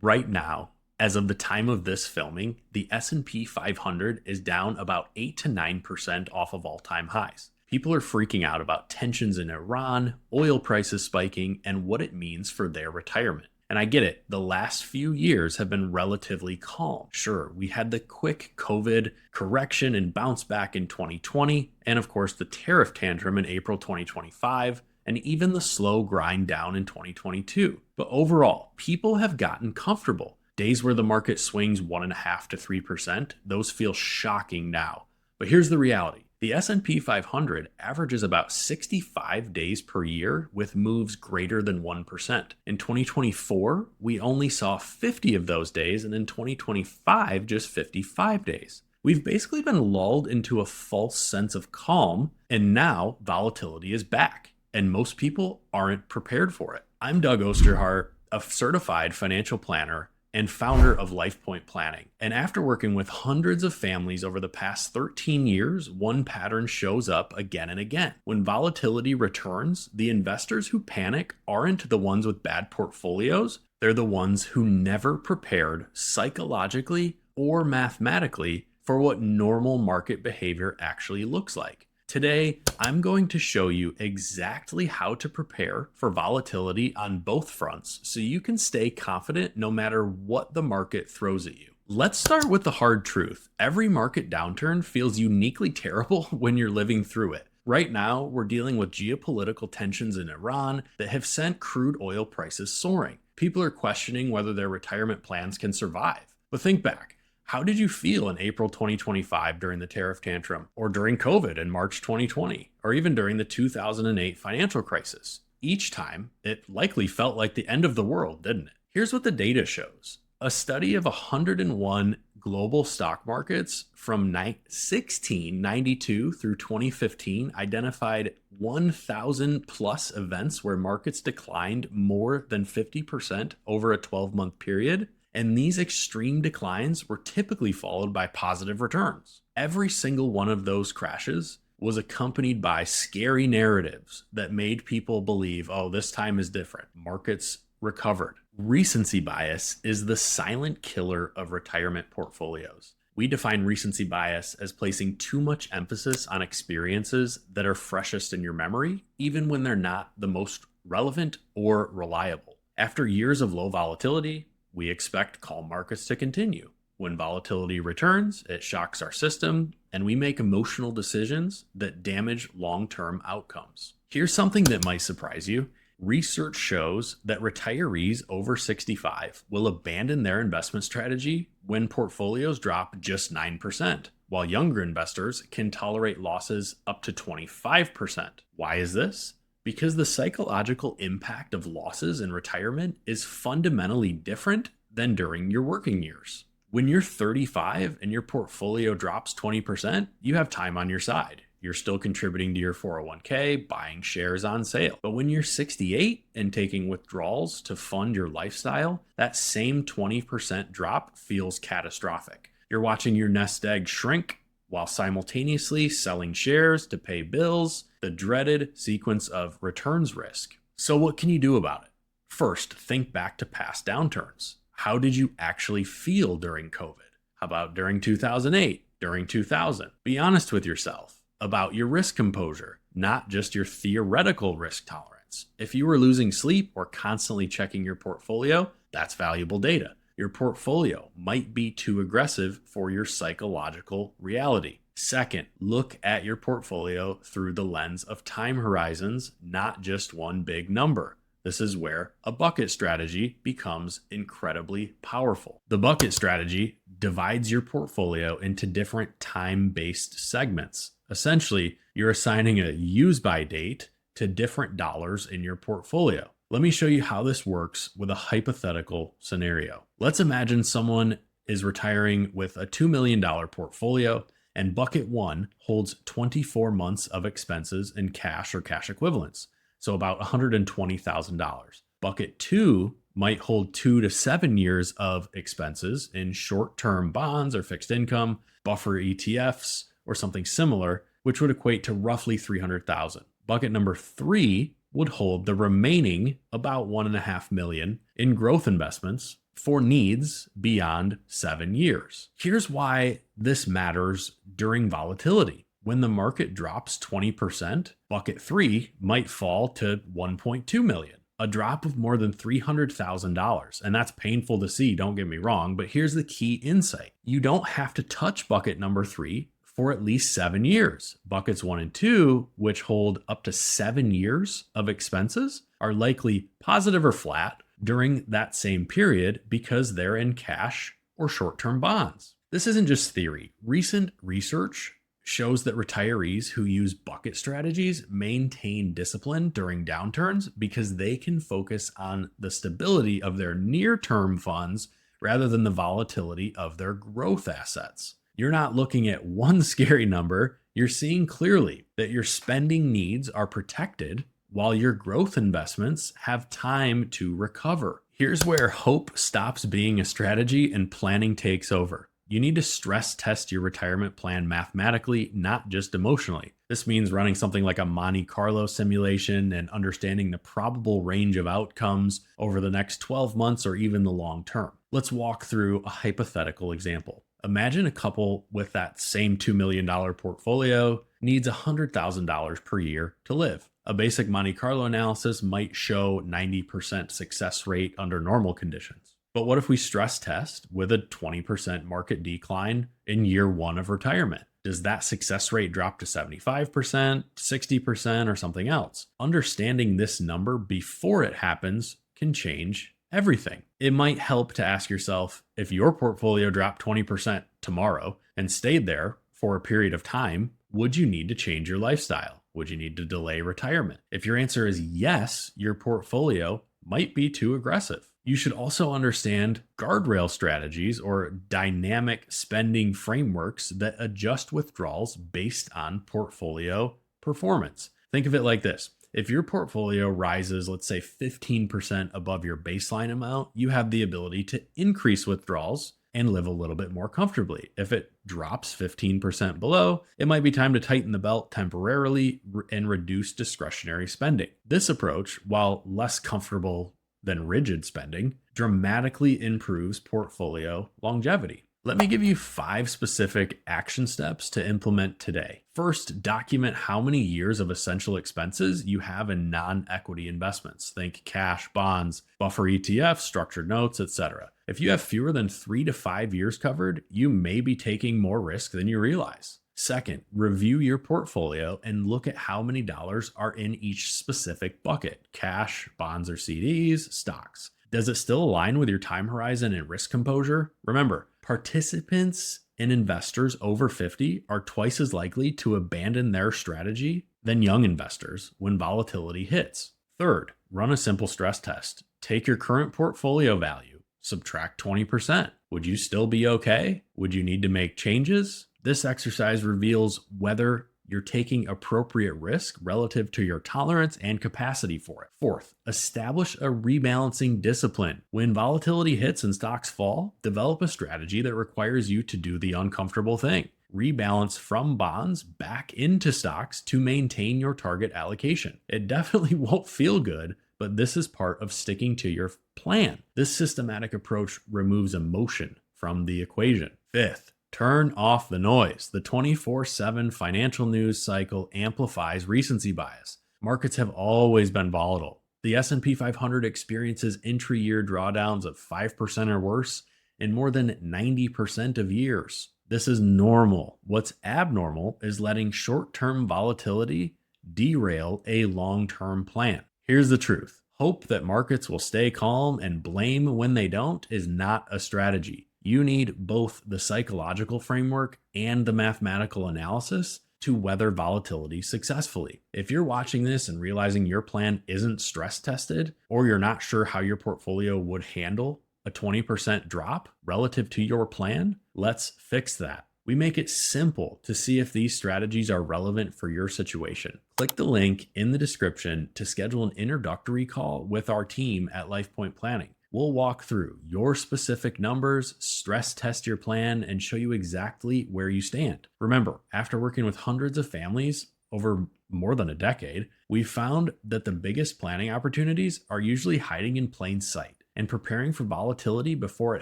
Right now, as of the time of this filming, the S&P 500 is down about 8 to 9% off of all-time highs. People are freaking out about tensions in Iran, oil prices spiking, and what it means for their retirement. And I get it, the last few years have been relatively calm. Sure, we had the quick COVID correction and bounce back in 2020, and of course the tariff tantrum in April 2025, and even the slow grind down in 2022. But overall, people have gotten comfortable. Days where the market swings 1.5 to 3%, those feel shocking now. But here's the reality. The S&P 500 averages about 65 days per year with moves greater than 1%. In 2024, we only saw 50 of those days, and in 2025, just 55 days. We've basically been lulled into a false sense of calm, and now volatility is back, and most people aren't prepared for it. I'm Doug Osterhart, a certified financial planner and founder of LifePoint Planning. And after working with hundreds of families over the past 13 years, one pattern shows up again and again. When volatility returns, the investors who panic aren't the ones with bad portfolios. They're the ones who never prepared psychologically or mathematically for what normal market behavior actually looks like. Today, I'm going to show you exactly how to prepare for volatility on both fronts so you can stay confident no matter what the market throws at you. Let's start with the hard truth. Every market downturn feels uniquely terrible when you're living through it. Right now, we're dealing with geopolitical tensions in Iran that have sent crude oil prices soaring. People are questioning whether their retirement plans can survive. But think back. How did you feel in April 2025 during the tariff tantrum, or during COVID in March 2020, or even during the 2008 financial crisis? Each time, it likely felt like the end of the world, didn't it? Here's what the data shows. A study of 101 global stock markets from 1692 through 2015 identified 1,000 plus events where markets declined more than 50% over a 12-month period. And these extreme declines were typically followed by positive returns. Every single one of those crashes was accompanied by scary narratives that made people believe, oh, this time is different. Markets recovered. Recency bias is the silent killer of retirement portfolios. We define recency bias as placing too much emphasis on experiences that are freshest in your memory, even when they're not the most relevant or reliable. After years of low volatility, we expect calm markets to continue. When volatility returns, it shocks our system, and we make emotional decisions that damage long-term outcomes. Here's something that might surprise you. Research shows that retirees over 65 will abandon their investment strategy when portfolios drop just 9%, while younger investors can tolerate losses up to 25%. Why is this? Because the psychological impact of losses in retirement is fundamentally different than during your working years. When you're 35 and your portfolio drops 20%, you have time on your side. You're still contributing to your 401k, buying shares on sale. But when you're 68 and taking withdrawals to fund your lifestyle, that same 20% drop feels catastrophic. You're watching your nest egg shrink while simultaneously selling shares to pay bills, the dreaded sequence of returns risk. So what can you do about it? First, think back to past downturns. How did you actually feel during COVID? How about during 2008, during 2000? Be honest with yourself about your risk composure, not just your theoretical risk tolerance. If you were losing sleep or constantly checking your portfolio, that's valuable data. Your portfolio might be too aggressive for your psychological reality. Second, look at your portfolio through the lens of time horizons, not just one big number. This is where a bucket strategy becomes incredibly powerful. The bucket strategy divides your portfolio into different time-based segments. Essentially, you're assigning a use-by date to different dollars in your portfolio. Let me show you how this works with a hypothetical scenario. Let's imagine someone is retiring with a $2 million portfolio, and bucket one holds 24 months of expenses in cash or cash equivalents, so about $120,000. Bucket two might hold 2 to 7 years of expenses in short-term bonds or fixed income, buffer ETFs, or something similar, which would equate to roughly $300,000. Bucket number three would hold the remaining about $1.5 million in growth investments for needs beyond 7 years. Here's why this matters during volatility. When the market drops 20%, bucket 3 might fall to 1.2 million. A drop of more than $300,000. And that's painful to see, don't get me wrong, but here's the key insight. You don't have to touch bucket number 3 for at least 7 years. Buckets 1 and 2, which hold up to 7 years of expenses, are likely positive or flat during that same period because they're in cash or short-term bonds. This isn't just theory. Recent research shows that retirees who use bucket strategies maintain discipline during downturns because they can focus on the stability of their near-term funds rather than the volatility of their growth assets. You're not looking at one scary number, you're seeing clearly that your spending needs are protected while your growth investments have time to recover. Here's where hope stops being a strategy and planning takes over. You need to stress test your retirement plan mathematically, not just emotionally. This means running something like a Monte Carlo simulation and understanding the probable range of outcomes over the next 12 months or even the long term. Let's walk through a hypothetical example. Imagine a couple with that same $2 million portfolio needs $100,000 per year to live. A basic Monte Carlo analysis might show 90% success rate under normal conditions. But what if we stress test with a 20% market decline in year 1 of retirement? Does that success rate drop to 75%, 60%, or something else? Understanding this number before it happens can change everything. It might help to ask yourself, if your portfolio dropped 20% tomorrow and stayed there for a period of time, would you need to change your lifestyle? Would you need to delay retirement? If your answer is yes, your portfolio might be too aggressive. You should also understand guardrail strategies or dynamic spending frameworks that adjust withdrawals based on portfolio performance. Think of it like this. If your portfolio rises, let's say 15% above your baseline amount, you have the ability to increase withdrawals and live a little bit more comfortably. If it drops 15% below, it might be time to tighten the belt temporarily and reduce discretionary spending. This approach, while less comfortable than rigid spending, dramatically improves portfolio longevity. Let me give you 5 specific action steps to implement today. First, document how many years of essential expenses you have in non-equity investments. Think cash, bonds, buffer ETFs, structured notes, etc. If you have fewer than 3 to 5 years covered, you may be taking more risk than you realize. Second, review your portfolio and look at how many dollars are in each specific bucket: cash, bonds or CDs, stocks. Does it still align with your time horizon and risk composure? Remember, participants and investors over 50 are twice as likely to abandon their strategy than young investors when volatility hits. Third, run a simple stress test. Take your current portfolio value, subtract 20%. Would you still be okay? Would you need to make changes? This exercise reveals whether you're taking appropriate risk relative to your tolerance and capacity for it. Fourth, establish a rebalancing discipline. When volatility hits and stocks fall, develop a strategy that requires you to do the uncomfortable thing. Rebalance from bonds back into stocks to maintain your target allocation. It definitely won't feel good, but this is part of sticking to your plan. This systematic approach removes emotion from the equation. Fifth, turn off the noise. The 24/7 financial news cycle amplifies recency bias. Markets have always been volatile. The S&P 500 experiences intra-year drawdowns of 5% or worse in more than 90% of years. This is normal. What's abnormal is letting short-term volatility derail a long-term plan. Here's the truth. Hope that markets will stay calm and blame when they don't is not a strategy. You need both the psychological framework and the mathematical analysis to weather volatility successfully. If you're watching this and realizing your plan isn't stress tested, or you're not sure how your portfolio would handle a 20% drop relative to your plan, let's fix that. We make it simple to see if these strategies are relevant for your situation. Click the link in the description to schedule an introductory call with our team at LifePoint Planning. We'll walk through your specific numbers, stress test your plan, and show you exactly where you stand. Remember, after working with hundreds of families over more than a decade, we found that the biggest planning opportunities are usually hiding in plain sight. And preparing for volatility before it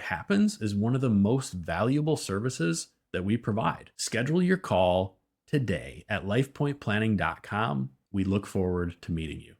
happens is one of the most valuable services that we provide. Schedule your call today at lifepointplanning.com. We look forward to meeting you.